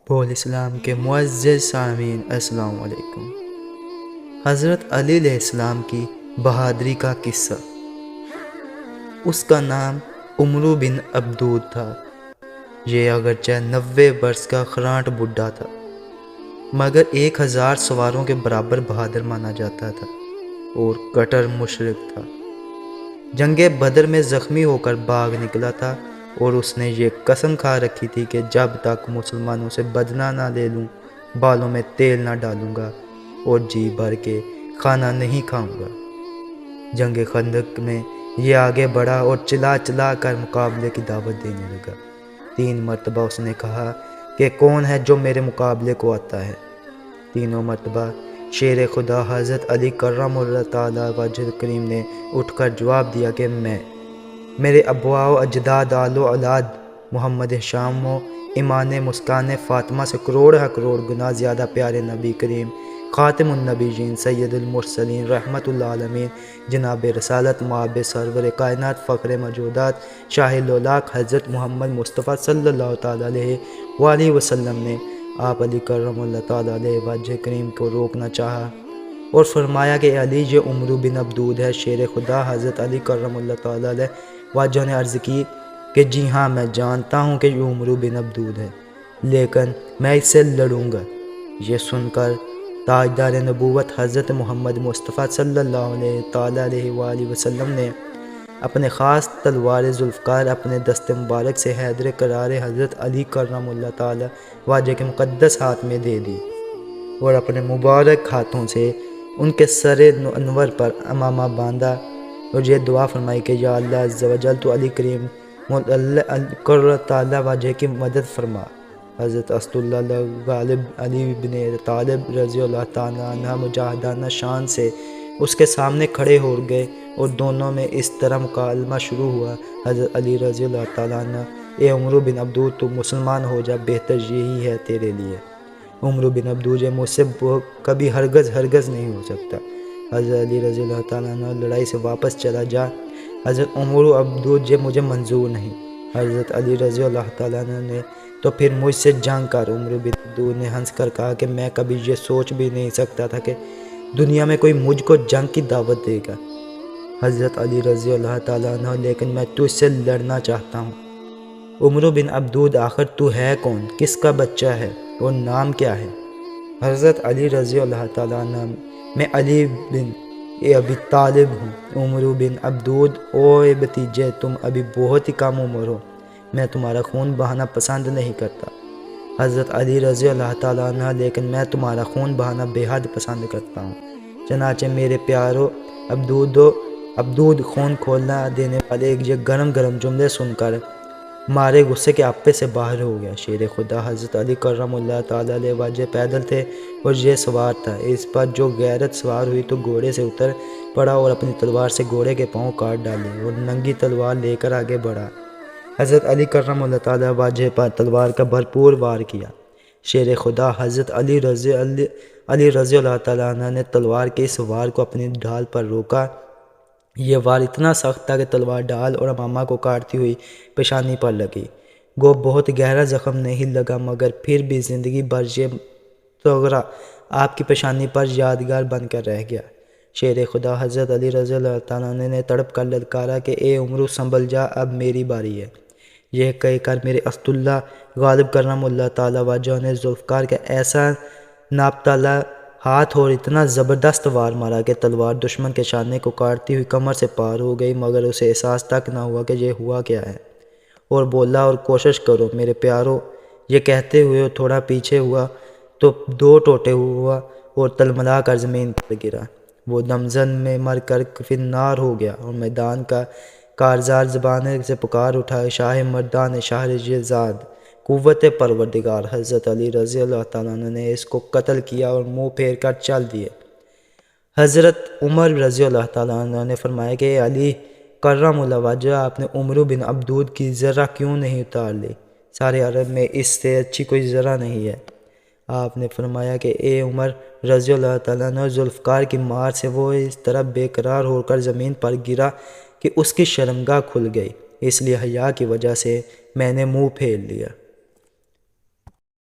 بول اسلام کے معزز سامعین السلام علیکم۔ حضرت علی علیہ السلام کی بہادری کا قصہ۔ اس کا نام عمرو بن عبدود تھا۔ یہ اگرچہ 90 برس کا خراٹ بڈھا تھا مگر 1000 سواروں کے برابر بہادر مانا جاتا تھا اور کٹر مشرک تھا۔ جنگ بدر میں زخمی ہو کر بھاگ نکلا تھا اور اس نے یہ قسم کھا رکھی تھی کہ جب تک مسلمانوں سے بدلہ نہ لے لوں بالوں میں تیل نہ ڈالوں گا اور جی بھر کے کھانا نہیں کھاؤں گا۔ جنگ خندق میں یہ آگے بڑھا اور چلا چلا کر مقابلے کی دعوت دینے لگا۔ 3 مرتبہ اس نے کہا کہ کون ہے جو میرے مقابلے کو آتا ہے۔ تینوں مرتبہ شیر خدا حضرت علی کرم اللہ تعالیٰ وجہ کریم نے اٹھ کر جواب دیا کہ میرے ابواء و اجداد آل و اولاد محمد شام و ایمان مسکان فاطمہ سے کروڑ گنا زیادہ پیارے نبی کریم خاتم النبیین سید المرسلین رحمت العالمین جناب رسالت مآب سرور کائنات فخر موجودات شاہ لولاک حضرت محمد مصطفیٰ صلی اللہ تعالیٰ علیہ وآلہ وسلم نے آپ علی کرم اللہ تعالیٰ علیہ وجہ کریم کو روکنا چاہا اور فرمایا کہ علی یہ عمرو بن عبدود ہے۔ شیر خدا حضرت علی کرم اللہ تعالیٰ علیہ وجہ نے عرض کی کہ جی ہاں میں جانتا ہوں کہ یہ عمرو بن عبدود ہے لیکن میں اس سے لڑوں گا۔ یہ سن کر تاجدار نبوت حضرت محمد مصطفیٰ صلی اللہ علیہ وآلہ وسلم نے اپنے خاص تلوار ذوالفقار اپنے دست مبارک سے حیدر کرار حضرت علی کرم اللہ تعالیٰ وجہ کے مقدس ہاتھ میں دے دی اور اپنے مبارک ہاتھوں سے ان کے سر انور پر امامہ باندھا اور یہ دعا فرمائی کہ یا اللہ عز و جل تو علی کریم کرم تعالیٰ وجہ کی مدد فرما۔ حضرت اسد اللہ غالب علی بن طالب رضی اللہ تعالیٰ عنہ مجاہدانہ شان سے اس کے سامنے کھڑے ہو گئے اور دونوں میں اس طرح مکالمہ شروع ہوا۔ حضرت علی رضی اللہ تعالیٰ عنہ اے عمرو بن عبدود تو مسلمان ہو جا، بہتر یہی ہے تیرے لیے۔ عمرو بن عبدود مجھ سے کبھی ہرگز نہیں ہو سکتا۔ حضرت علی رضی اللہ تعالیٰ عنہ لڑائی سے واپس چلا جا، حضرت عمرو عبدود یہ مجھے منظور نہیں۔ حضرت علی رضی اللہ تعالیٰ عنہ نے تو پھر مجھ سے جنگ کر۔ عمرو بن عبدود نے ہنس کر کہا کہ میں کبھی یہ سوچ بھی نہیں سکتا تھا کہ دنیا میں کوئی مجھ کو جنگ کی دعوت دے گا۔ حضرت علی رضی اللہ تعالیٰ عنہ لیکن میں تجھ سے لڑنا چاہتا ہوں۔ عمرو بن عبدود آخر تو ہے کون، کس کا بچہ ہے اور نام کیا ہے؟ حضرت علی رضی اللہ تعالیٰ عنہ میں علی بن ابی طالب ہوں۔ عمرو بن عبدود اوے بھتیجے تم ابھی بہت ہی کم عمر ہو، میں تمہارا خون بہانا پسند نہیں کرتا۔ حضرت علی رضی اللہ تعالیٰ عنہ لیکن میں تمہارا خون بہانا بے حد پسند کرتا ہوں۔ چنانچہ میرے پیارو عبدود خون کھولنا دینے والے یہ گرم جملے سن کر مارے غصے کے آپے سے باہر ہو گیا۔ شیر خدا حضرت علی کرم اللہ تعالیٰ علیہ وجہ پیدل تھے اور یہ سوار تھا۔ اس پر جو غیرت سوار ہوئی تو گھوڑے سے اتر پڑا اور اپنی تلوار سے گھوڑے کے پاؤں کاٹ ڈالے اور ننگی تلوار لے کر آگے بڑھا۔ حضرت علی کرم اللہ تعالیٰ وجہ پر تلوار کا بھرپور وار کیا۔ شیر خدا حضرت علی رضی اللہ تعالیٰ عنہ نے تلوار کے اس وار کو اپنی ڈھال پر روکا۔ یہ وار اتنا سخت تھا کہ تلوار ڈھال اور امامہ کو کاٹتی ہوئی پیشانی پر لگی۔ گو بہت گہرا زخم نہیں لگا مگر پھر بھی زندگی بھر یہ تغرہ آپ کی پیشانی پر یادگار بن کر رہ گیا۔ شیر خدا حضرت علی رضی اللہ تعالیٰ عنہ نے تڑپ کر للکارا کہ اے عمرو سنبھل جا، اب میری باری ہے۔ یہ کہہ کر میرے اسد اللہ غالب کرم اللہ تعالیٰ وجہ نے ذوالفقار کا ایسا ناپتالا ہاتھ اور اتنا زبردست وار مارا کہ تلوار دشمن کے شانے کو کاٹتی ہوئی کمر سے پار ہو گئی مگر اسے احساس تک نہ ہوا کہ یہ ہوا کیا ہے، اور بولا اور کوشش کرو میرے پیارو۔ یہ کہتے ہوئے تھوڑا پیچھے ہوا تو 2 ٹوٹے ہوا اور تلملا کر زمین پر گرا۔ وہ دمزن میں مر کر فنار ہو گیا اور میدان کا کارزار زبان سے پکار اٹھا شاہ مردان شاہ یزاد قوت پروردگار۔ حضرت علی رضی اللہ تعالیٰ عنہ نے اس کو قتل کیا اور منہ پھیر کر چل دیے۔ حضرت عمر رضی اللہ تعالیٰ عنہ نے فرمایا کہ علی کرم اللہ وجہ آپ نے عمرو بن عبدود کی ذرہ کیوں نہیں اتار لی؟ سارے عرب میں اس سے اچھی کوئی ذرہ نہیں ہے۔ آپ نے فرمایا کہ اے عمر رضی اللہ تعالیٰ عنہ ذوالفقار کی مار سے وہ اس طرح بے قرار ہو کر زمین پر گرا کہ اس کی شرمگاہ کھل گئی، اس لیے حیا کی وجہ سے میں نے منہ پھیر لیا۔